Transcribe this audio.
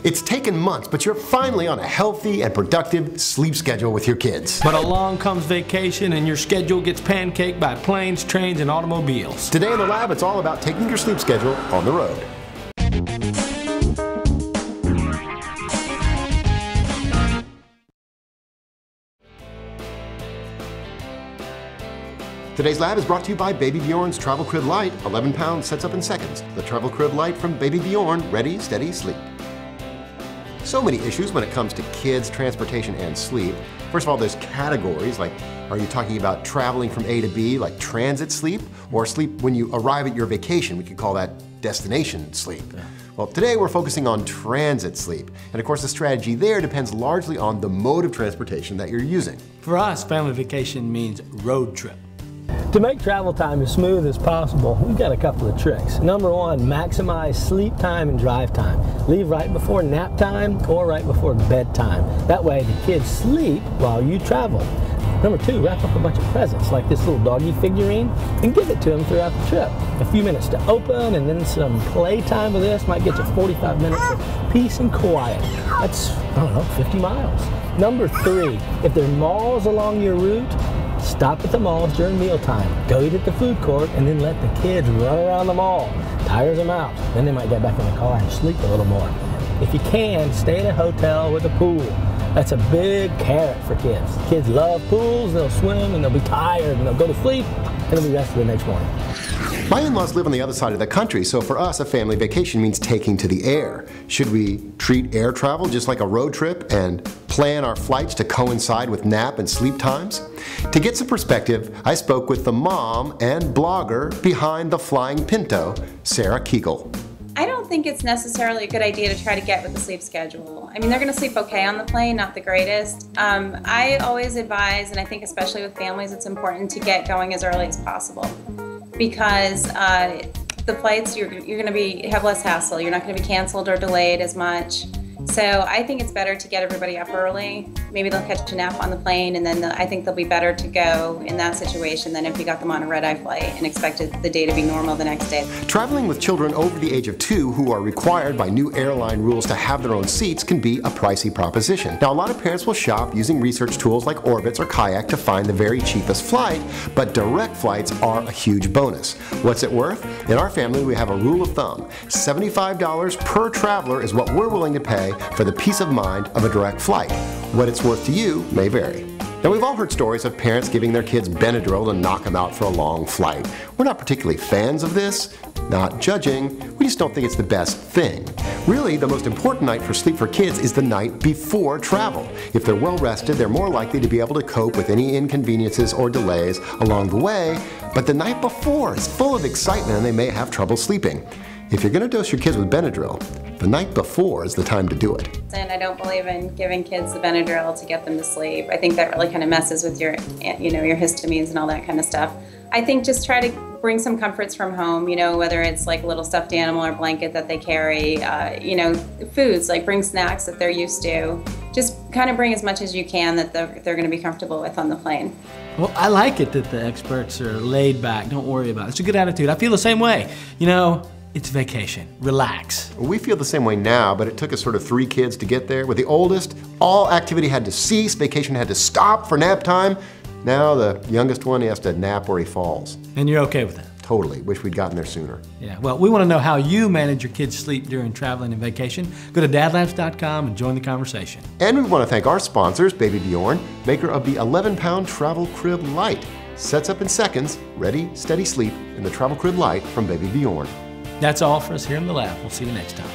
It's taken months, but you're finally on a healthy and productive sleep schedule with your kids. But along comes vacation and your schedule gets pancaked by planes, trains, and automobiles. Today in the lab, it's all about taking your sleep schedule on the road. Today's lab is brought to you by Baby Bjorn's Travel Crib Lite. 11 pounds sets up in seconds. The Travel Crib Lite from Baby Bjorn, ready, steady, sleep. So many issues when it comes to kids, transportation, and sleep. First of all, there's categories, like are you talking about traveling from A to B, like transit sleep, or sleep when you arrive at your vacation? We could call that destination sleep. Yeah. Well, today we're focusing on transit sleep. And of course, the strategy there depends largely on the mode of transportation that you're using. For us, family vacation means road trip. To make travel time as smooth as possible, we've got a couple of tricks. Number one, maximize sleep time and drive time. Leave right before nap time or right before bedtime. That way the kids sleep while you travel. Number two, wrap up a bunch of presents like this little doggy figurine and give it to them throughout the trip. A few minutes to open and then some play time with this might get you 45 minutes of peace and quiet. That's, I don't know, 50 miles. Number three, if there are malls along your route, stop at the malls during mealtime. Go eat at the food court and then let the kids run around the mall. Tires them out. Then they might get back in the car and sleep a little more. If you can, stay in a hotel with a pool. That's a big carrot for kids. Kids love pools, they'll swim and they'll be tired and they'll go to sleep and they'll be rested the next morning. My in-laws live on the other side of the country, so for us, a family vacation means taking to the air. Should we treat air travel just like a road trip and plan our flights to coincide with nap and sleep times? To get some perspective, I spoke with the mom and blogger behind the Flying Pinto, Sarah Kegel. I don't think it's necessarily a good idea to try to get with the sleep schedule. I mean, they're going to sleep okay on the plane, not the greatest. I always advise, and I think especially with families, it's important to get going as early as possible, because the flights, you're going to have less hassle. You're not going to be canceled or delayed as much. So I think it's better to get everybody up early. Maybe they'll catch a nap on the plane, and then I think they'll be better to go in that situation than if you got them on a red-eye flight and expected the day to be normal the next day. Traveling with children over the age of 2 who are required by new airline rules to have their own seats can be a pricey proposition. Now, a lot of parents will shop using research tools like Orbitz or Kayak to find the very cheapest flight, but direct flights are a huge bonus. What's it worth? In our family, we have a rule of thumb. $75 per traveler is what we're willing to pay for the peace of mind of a direct flight. What it's worth to you may vary. Now, we've all heard stories of parents giving their kids Benadryl to knock them out for a long flight. We're not particularly fans of this, not judging, we just don't think it's the best thing. Really, the most important night for sleep for kids is the night before travel. If they're well rested, they're more likely to be able to cope with any inconveniences or delays along the way, but the night before is full of excitement and they may have trouble sleeping. If you're going to dose your kids with Benadryl, the night before is the time to do it. And I don't believe in giving kids the Benadryl to get them to sleep. I think that really kind of messes with your histamines and all that kind of stuff. I think just try to bring some comforts from home, whether it's like a little stuffed animal or blanket that they carry, foods, like bring snacks that they're used to. Just kind of bring as much as you can that they're going to be comfortable with on the plane. Well, I like it that the experts are laid back. Don't worry about it. It's a good attitude. I feel the same way. It's vacation. Relax. We feel the same way now, but it took us sort of 3 kids to get there. With the oldest, all activity had to cease, vacation had to stop for nap time. Now the youngest one, he has to nap where he falls. And you're okay with that? Totally. Wish we'd gotten there sooner. Yeah, well, we want to know how you manage your kids' sleep during traveling and vacation. Go to dadlabs.com and join the conversation. And we want to thank our sponsors, Baby Bjorn, maker of the 11-pound Travel Crib Lite. Sets up in seconds, ready, steady sleep in the Travel Crib Lite from Baby Bjorn. That's all for us here in the lab. We'll see you next time.